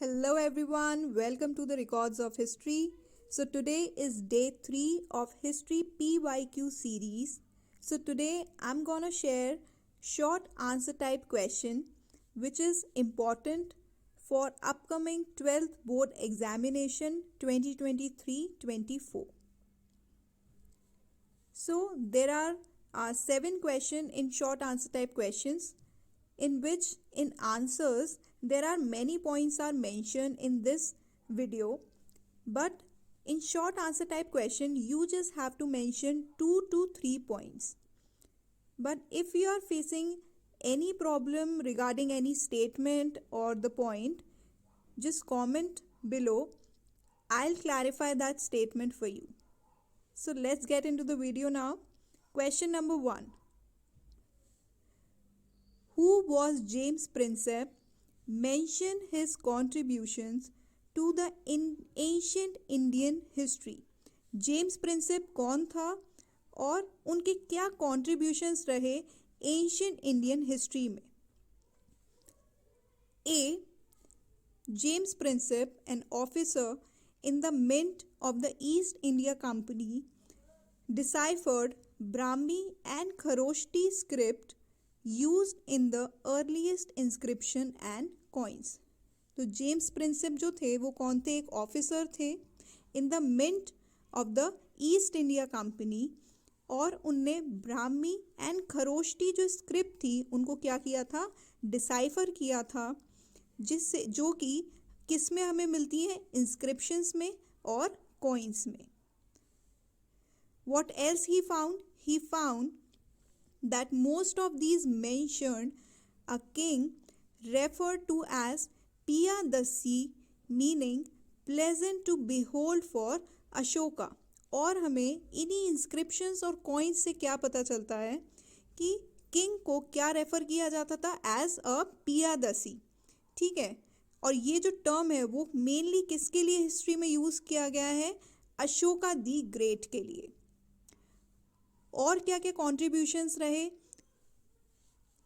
Hello everyone, welcome to the Records of History. So today is day 3 of History PYQ series. So today I'm gonna share short answer type question which is important for upcoming 12th board examination 2023-24. So there are 7 questions in short answer type questions in which in answers there are many points are mentioned in this video, but in short answer type question you just have to mention 2 to 3 points. But if you are facing any problem regarding any statement or the point, just comment below. I'll clarify that statement for you. So let's get into the video now. Question number 1. Who was James Prinsep? Mention his contributions to the ancient Indian history. James Prinsep कौन था और उनके क्या contributions रहे ancient Indian history में? A. James Prinsep, an officer in the Mint of the East India Company, deciphered Brahmi and Kharoshti script used in the earliest inscription and coins. तो James Prinsep जो थे वो कौन थे? एक officer थे in the mint of the East India Company, और उनने ब्राह्मी एंड खरोष्टी जो स्क्रिप्ट थी उनको क्या किया था? डिसाइफर किया था, जिससे जो कि किस में हमें मिलती है? इंस्क्रिप्शंस में और कॉइन्स में. What else he found? He found that most of these mentioned a king referred to as Piyadasi, meaning pleasant to behold for Ashoka. और हमें इन्हीं इंस्क्रिप्शंस और कॉइन्स से क्या पता चलता है कि किंग को क्या रेफर किया जाता था? As a Piyadasi. ठीक है, और ये जो टर्म है वो मेनली किसके लिए हिस्ट्री में यूज किया गया है? अशोका दी ग्रेट के लिए. और क्या क्या कॉन्ट्रीब्यूशंस रहे?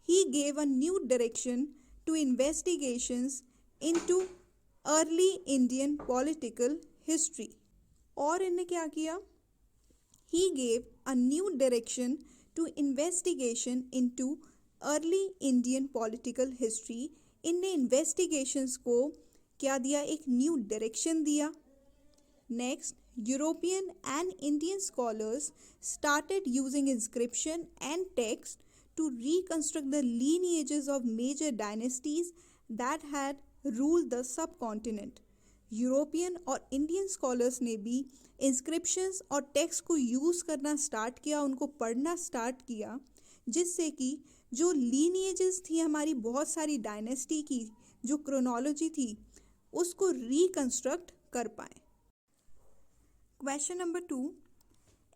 He gave a new direction to investigations into early Indian political history. और इनने क्या किया? He gave a new direction to investigation into early Indian political history. इनने इन्वेस्टिगेशंस को क्या दिया? एक न्यू डायरेक्शन दिया. Next, European and Indian scholars started using inscription and text to reconstruct the lineages of major dynasties that had ruled the subcontinent. European और Indian scholars ने भी inscriptions और टेक्स्ट को यूज़ करना स्टार्ट किया, उनको पढ़ना स्टार्ट किया, जिससे कि जो लीनिएजेस थी हमारी बहुत सारी डायनेस्टी की, जो क्रोनोलॉजी थी, उसको रिकंस्ट्रक्ट कर पाए. Question number 2.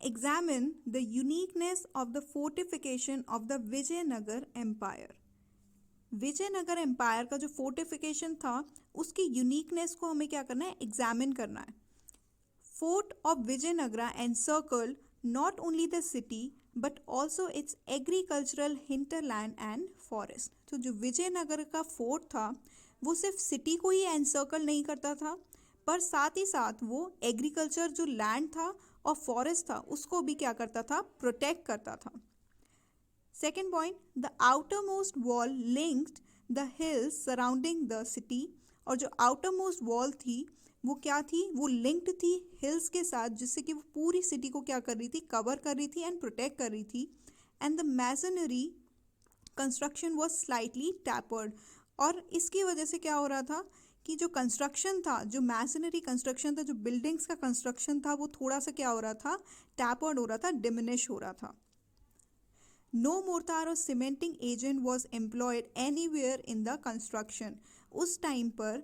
Examine the uniqueness of the fortification of the Vijayanagar Empire. Vijayanagar empire का जो फोर्टिफिकेशन था उसकी यूनिकनेस को हमें क्या करना है? एग्जामिन करना है. Fort of Vijayanagara encircled not only the city but also it's agricultural hinterland and forest. तो जो विजयनगर का फोर्ट था वो सिर्फ सिटी को ही एनसर्कल नहीं करता था, पर साथ ही साथ वो एग्रीकल्चर जो लैंड था और फॉरेस्ट था उसको भी क्या करता था? प्रोटेक्ट करता था. Second point, the outer most wall linked the hills surrounding the city. और जो आउटर मोस्ट वॉल थी वो क्या थी? वो लिंक्ड थी हिल्स के साथ, जिससे कि वो पूरी सिटी को क्या कर रही थी? कवर कर रही थी एंड प्रोटेक्ट कर रही थी. And the masonry construction was slightly tapered. और इसकी वजह से क्या हो रहा था कि जो कंस्ट्रक्शन था, जो मैसनरी कंस्ट्रक्शन था, जो बिल्डिंग्स का कंस्ट्रक्शन था, वो थोड़ा सा क्या हो रहा था? टैपर्ड हो रहा था, डिमिनिश हो रहा था. नो मोर्टार और cementing agent was employed anywhere in the construction. उस टाइम पर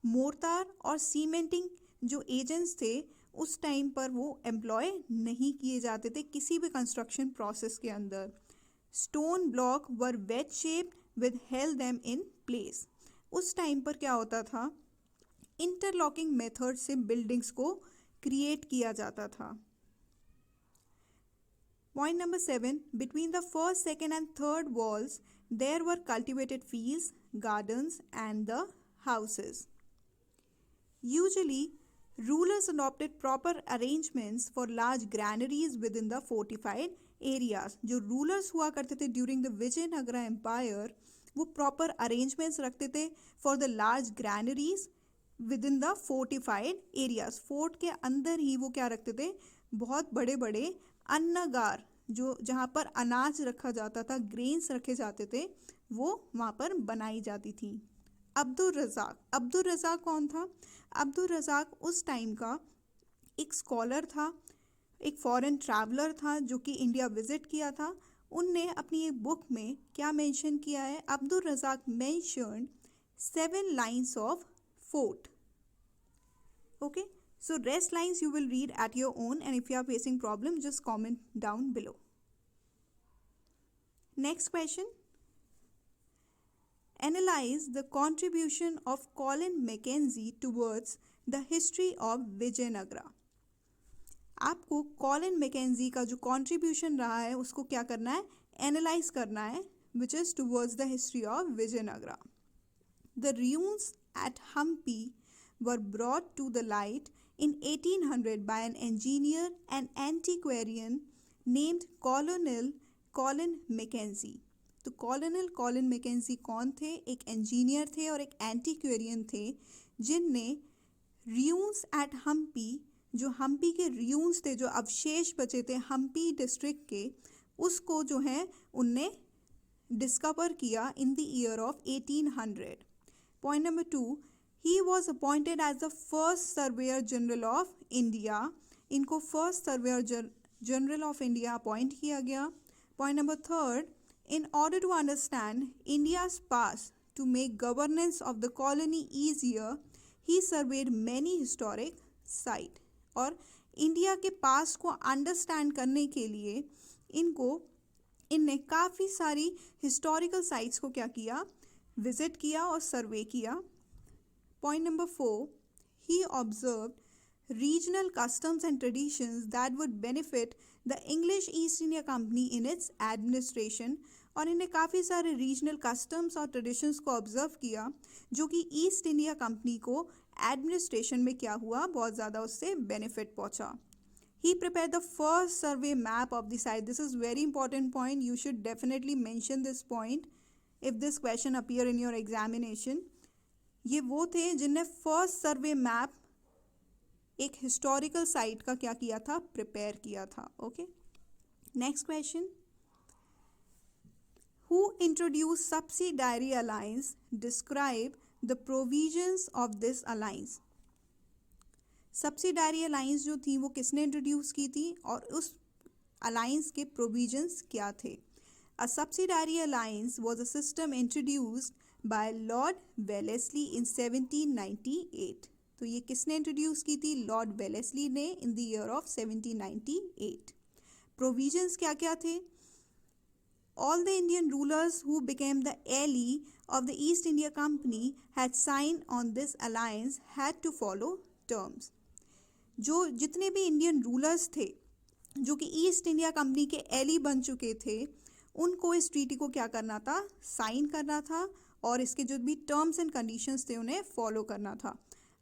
मोर्टार और सीमेंटिंग जो एजेंट्स थे उस टाइम पर वो एम्प्लॉय नहीं किए जाते थे किसी भी कंस्ट्रक्शन प्रोसेस के अंदर. Stone block were wedge shaped with held them in place. उस टाइम पर क्या होता था? इंटरलॉकिंग मेथड से बिल्डिंग्स को क्रिएट किया जाता था. Point number 7, between the first, second and third walls there were cultivated fields, gardens and the houses. Usually, rulers adopted proper arrangements for large granaries within the fortified areas. जो rulers हुआ करते थे during the Vijayanagara empire, वो proper arrangements रखते थे for the large granaries within the fortified areas. Fort के अंदर ही वो क्या रखते थे, बहुत बड़े बड़े अन्नगार, जो जहाँ पर अनाज रखा जाता था, ग्रेन्स रखे जाते थे, वो वहाँ पर बनाई जाती थी. अब्दुल रज़ाक कौन था? अब्दुल रज़ाक उस टाइम का एक स्कॉलर था, एक फॉरेन ट्रैवलर था जो कि इंडिया विजिट किया था. उनने अपनी एक बुक में क्या मेंशन किया है? Abdul Razzaq mentioned 7 lines of fort. Okay, so rest lines you will read at your own, and if you are facing problem, just comment down below. Next question. Analyze the contribution of Colin Mackenzie towards the history of Vijayanagara. आपको Colin McKenzie का जो contribution रहा है उसको क्या करना है? Analyse करना है, which is towards the history of Vijayanagara. The ruins at Hampi were brought to the light in 1800 by an engineer and antiquarian named Colonel Colin Mackenzie. तो कॉलोनल कॉलिन मैकेंजी कौन थे? एक इंजीनियर थे और एक एंटीक्वेरियन थे, जिनने रियून्स एट हम्पी, जो हम्पी के रियून्स थे, जो अवशेष बचे थे हम्पी डिस्ट्रिक्ट के, उसको जो है उनने डिस्कवर किया in the year of 1800. Point number 2, he was appointed as the first surveyor general of India. इनको first surveyor general of India appoint किया गया. Point number 3, in order to understand India's past to make governance of the colony easier, he surveyed many historic sites. और India के past को understand करने के लिए इनने काफ़ी सारी हिस्टोरिकल साइट्स को क्या किया? विजिट किया और सर्वे किया. Point number 4, he observed regional customs and traditions that would benefit the English East India Company in its administration. और इन्हें काफ़ी सारे रीजनल कस्टम्स और ट्रेडिशंस को ऑब्जर्व किया जो कि ईस्ट इंडिया कंपनी को एडमिनिस्ट्रेशन में क्या हुआ? बहुत ज़्यादा उससे बेनिफिट पहुंचा. He prepare the first survey map of the site. This is very important point. You should definitely mention this point if this question appear in your examination. ये वो थे जिनने फर्स्ट सर्वे मैप एक historical site का क्या किया था? Prepare किया था. Okay, next question. Who introduced subsidiary alliance? Describe the provisions of this alliance. Subsidiary alliance जो थी वो किसने इंट्रोड्यूस की थी और उस अलाइंस के प्रोविजंस क्या थे? A subsidiary alliance was a system introduced by Lord Wellesley in 1798. तो ये किसने इंट्रोड्यूस की थी? लॉर्ड वेलेस्ली ने इन द ईयर ऑफ 1798. प्रोविजंस क्या क्या थे? All the Indian rulers who became the ally of the East India Company had signed on this alliance had to follow terms. जो जितने भी इंडियन रूलर्स थे जो कि ईस्ट इंडिया कंपनी के एली बन चुके थे, उनको इस ट्रीटी को क्या करना था? साइन करना था और इसके जो भी टर्म्स एंड कंडीशंस थे उन्हें फॉलो करना था.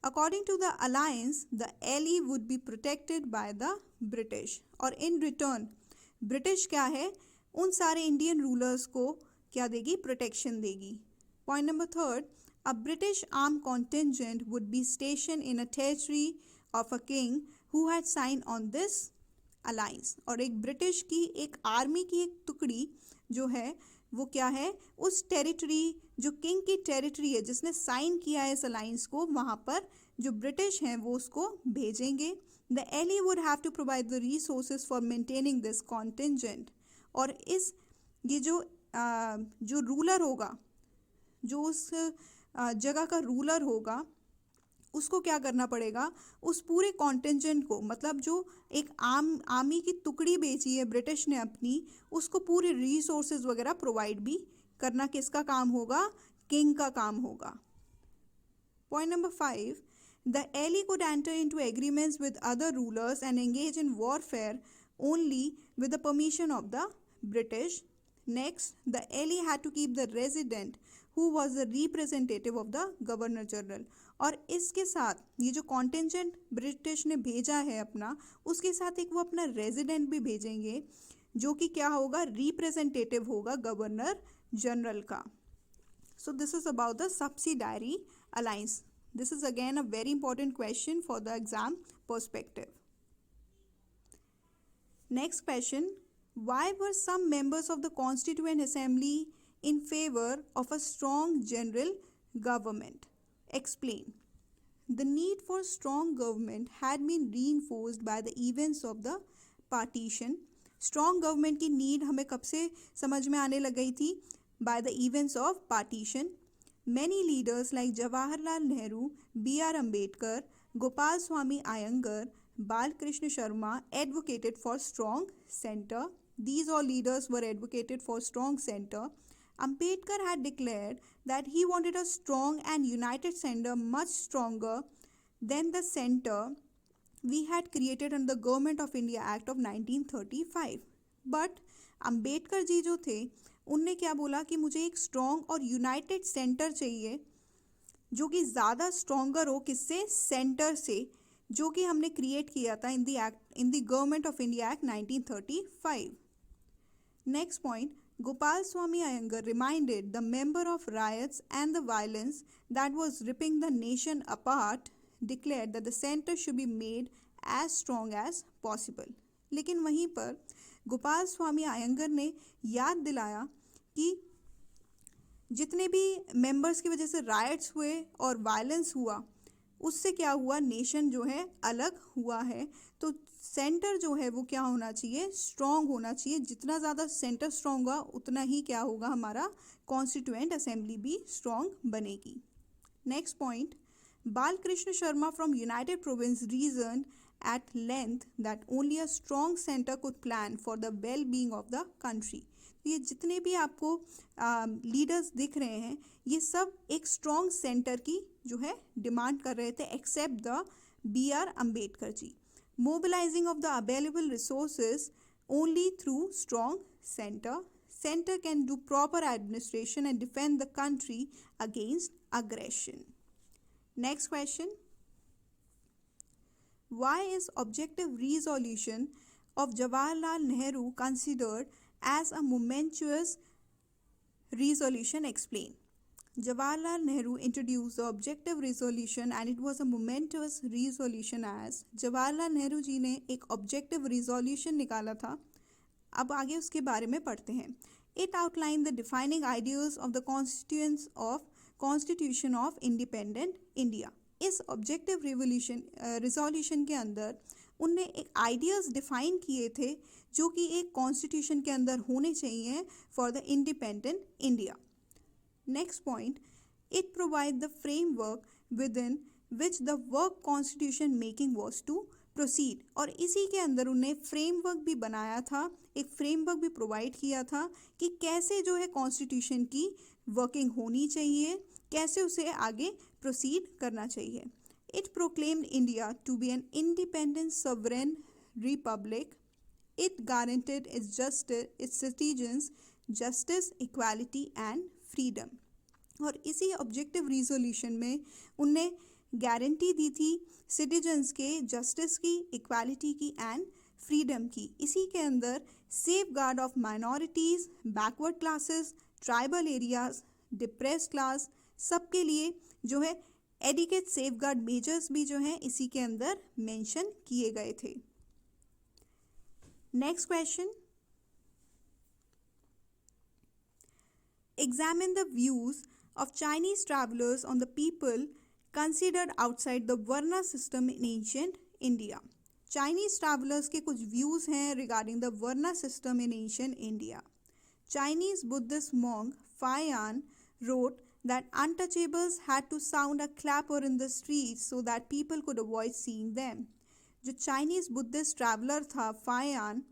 According to the alliance the ally would be protected by the British. और इन रिटर्न ब्रिटिश क्या है? उन सारे इंडियन रूलर्स को क्या देगी? प्रोटेक्शन देगी. Point number 3, a British arm contingent would be station in a territory of a king who had sign on this alliance. और एक ब्रिटिश की एक आर्मी की एक टुकड़ी जो है वो क्या है? उस टेरिटरी जो किंग की टेरिटरी है जिसने साइन किया है इस अलायंस को, वहाँ पर जो ब्रिटिश हैं वो उसको भेजेंगे. The ally would have to provide the resources for maintaining this contingent. और ये जो रूलर होगा, जो उस जगह का रूलर होगा, उसको क्या करना पड़ेगा? उस पूरे कॉन्टिंजेंट को, मतलब जो एक आर्मी की टुकड़ी भेजी है ब्रिटिश ने अपनी, उसको पूरे रिसोर्सेज वगैरह प्रोवाइड भी करना किसका काम होगा? किंग का काम होगा. Point number 5, the ally could enter into agreements with other rulers and engage in warfare only with the permission of the British. Next, the ally had to keep the resident who was the representative of the governor general. और इसके साथ ये जो contingent British ने भेजा है अपना, उसके साथ एक वो अपना रेजिडेंट भी भेजेंगे जो कि क्या होगा, रिप्रेजेंटेटिव होगा गवर्नर जनरल का. So this is about the subsidiary alliance. This is again a very important question for the exam perspective. Next question, why were some members of the Constituent Assembly in favor of a strong general government? Explain. The need for strong government had been reinforced by the events of the partition. Strong government की need हमें कब से समझ में आने लग गई थी? By the events of partition. Many leaders like Jawaharlal Nehru, B.R. Ambedkar, Gopal Swami Iyengar, Balkrishna Sharma advocated for strong center. These all leaders were advocated for strong center. Ambedkar had declared that he wanted a strong and united center much stronger than the center we had created under the Government of India Act of 1935. But Ambedkar ji जो थे उनने क्या बोला कि मुझे एक strong और United centre चाहिए जो कि ज़्यादा स्ट्रॉन्गर हो, किससे, सेंटर से, जो कि हमने क्रिएट किया था in the government of India act 1935. Next point, Gopal Swami Iyengar reminded the member of riots and the violence that was ripping the nation apart, declared that the center should be made as strong as possible. लेकिन वहीं पर गोपाल स्वामी आयंगर ने याद दिलाया कि जितने भी members की वजह से राइट्स हुए और वायलेंस हुआ, उससे क्या हुआ, नेशन जो है अलग हुआ है. तो सेंटर जो है वो क्या होना चाहिए, स्ट्रॉन्ग होना चाहिए. जितना ज़्यादा सेंटर स्ट्रॉन्ग होगा उतना ही क्या होगा, हमारा कॉन्स्टिट्यूएंट असेंबली भी स्ट्रॉन्ग बनेगी. Next point, Balkrishna Sharma from United Province region at length that only a strong center could plan for the well-being of the country. ये जितने भी आपको लीडर्स दिख रहे हैं ये सब एक स्ट्रॉन्ग सेंटर की जो है डिमांड कर रहे थे, except the B.R. Ambedkar ji. Mobilising of the available resources only through strong centre. Center can do proper administration and defend the country against aggression. Next question. Why is objective resolution of Jawaharlal Nehru considered as a momentous resolution? Explain. Jawaharlal Nehru introduced the objective resolution and it was a momentous resolution as Jawaharlal Nehru जी ने एक objective resolution निकाला था. अब आगे उसके बारे में पढ़ते हैं. It outlined the defining ideals of the Constitution of Independent India. इस ऑब्जेक्टिव रिजोल्यूशन के अंदर उनने एक आइडियाज़ डिफाइन किए थे जो कि एक कॉन्स्टिट्यूशन के अंदर होने चाहिए for the independent India. Next point, it provide the framework within which the work constitution making was to proceed. और इसी के अंदर उन्हें फ्रेमवर्क भी बनाया था, एक फ्रेमवर्क भी प्रोवाइड किया था कि कैसे जो है कॉन्स्टिट्यूशन की वर्किंग होनी चाहिए, कैसे उसे आगे प्रोसीड करना चाहिए. It proclaimed India to be an independent sovereign republic. It guaranteed its citizens justice, equality and freedom. और इसी ऑब्जेक्टिव रिजोल्यूशन में उनने गारंटी दी थी सिटीजन्स के जस्टिस की, इक्वालिटी की एंड फ्रीडम की. इसी के अंदर safe guard of minorities, backward classes, tribal areas, depressed class, सबके लिए जो है एडिकेट सेफ गार्ड मेजर्स भी जो हैं इसी के अंदर मेंशन किए गए थे. Next question, examine the views of Chinese travellers on the people considered outside the varna system in ancient India. Chinese travellers के कुछ व्यूज हैं regarding the varna system in ancient India. Chinese Buddhist monk Fayan wrote that untouchables had to sound a clapper in the streets so that people could avoid seeing them. जो Chinese Buddhist traveller था फायान,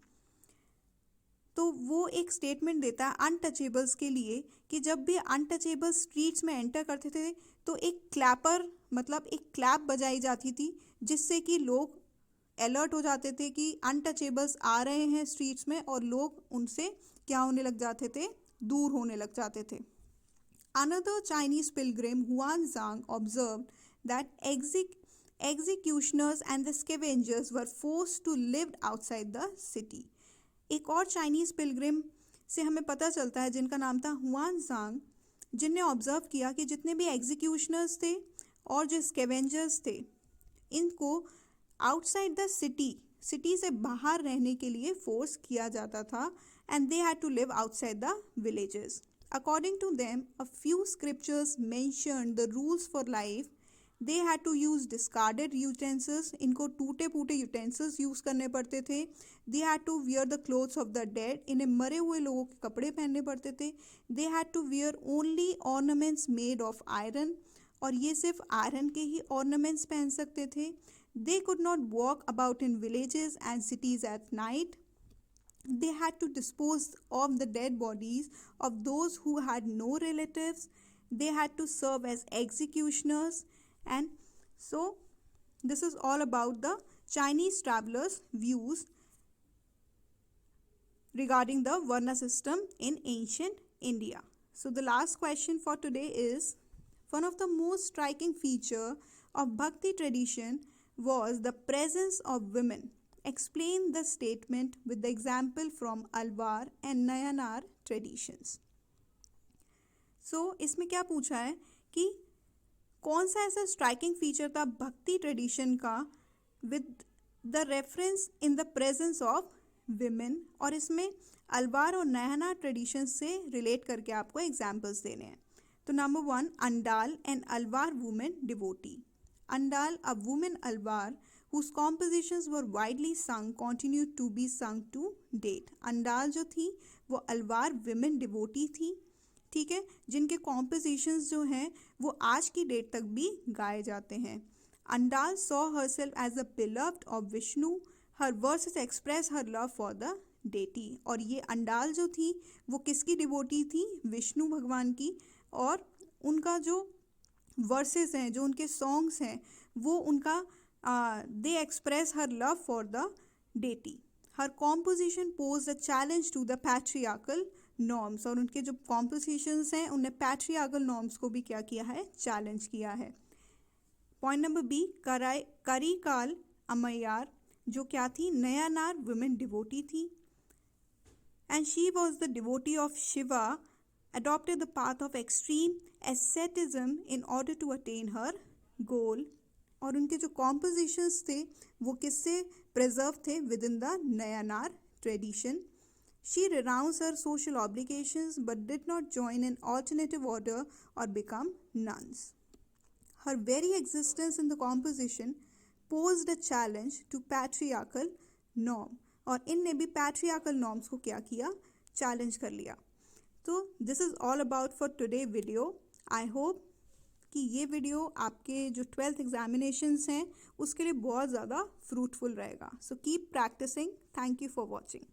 तो वो एक statement देता है untouchables के लिए कि जब भी अनटचेबल्स स्ट्रीट्स में एंटर करते थे तो एक क्लैपर, मतलब एक क्लैप बजाई जाती थी जिससे कि लोग अलर्ट हो जाते थे कि अनटचेबल्स आ रहे हैं स्ट्रीट्स में, और लोग उनसे क्या होने लग जाते थे, दूर होने लग जाते थे. Another Chinese pilgrim, Huan Zhang, observed that executioners and the scavengers were forced to live outside the city. एक और चाइनीज पिलग्रिम से हमें पता चलता है जिनका नाम था हुआन सांग, जिनने ऑब्जर्व किया कि जितने भी एग्जीक्यूशनर्स थे और जो स्कैवेंजर्स थे, इनको आउटसाइड द सिटी से बाहर रहने के लिए फोर्स किया जाता था, and they had to live outside the villages. According to them, a few scriptures mentioned the rules for life. They had to use discarded utensils. इनको टूटे फूटे utensils यूज़ करने पड़ते थे. They had to wear the clothes of the dead. इन्हें मरे हुए लोगों के कपड़े पहनने पड़ते थे. They had to wear only ornaments made of iron. और ये सिर्फ आयरन के ही ornaments पहन सकते थे. They could not walk about in villages and cities at night. They had to dispose of the dead bodies of those who had no relatives. They had to serve as executioners. And so this is all about the Chinese travelers' views regarding the Varna system in ancient India. So the last question for today is, one of the most striking feature of Bhakti tradition was the presence of women. Explain the statement with the example from Alvar and Nayanar traditions. So इसमें क्या पूछा है कि कौन सा ऐसा striking feature था भक्ति ट्रेडिशन का with the reference in the presence of women, और इसमें अलवार और नयनार ट्रेडिशन से रिलेट करके आपको एग्जाम्पल्स देने हैं. तो number 1, Andal and Alvar women devotee. Andal, a woman alvar whose compositions were widely sung, continued to be sung to date. Andal जो थी वो अलवार विमेन डिवोटी थी, ठीक है, जिनके कॉम्पोजिशंस जो हैं वो आज की डेट तक भी गाए जाते हैं. Andal saw herself as the beloved of Vishnu. Her verses express her love for the deity. और ये अंडाल जो थी वो किसकी डिवोटी थी? विष्णु भगवान की. और उनका जो वर्सेस हैं, जो उनके सॉन्ग्स हैं, वो उनका they express her love for the deity. Her composition pose a challenge to the patriarchal norms. और उनके जो कॉम्पोजिशंस हैं उन्हें पैट्रियार्कल नॉर्म्स को भी क्या किया है? चैलेंज किया है. Point number B, Karikala Ammaiyar, जो क्या थी? नयानार वुमेन डिवोटी थी. And she was the devotee of Shiva, adopted the path of extreme asceticism in order to attain her goal. और उनके जो compositions थे वो किससे preserve थे? within the Nayanar tradition. She renounced her social obligations but did not join an alternative order or become nuns. Her very existence in the composition posed a challenge to patriarchal norm. और इनने भी patriarchal norms को क्या किया? challenge कर लिया. तो this is all about for today video. I hope कि ये वीडियो आपके जो 12th एग्जामिनेशंस हैं उसके लिए बहुत ज़्यादा फ्रूटफुल रहेगा. So keep practising. Thank you for watching.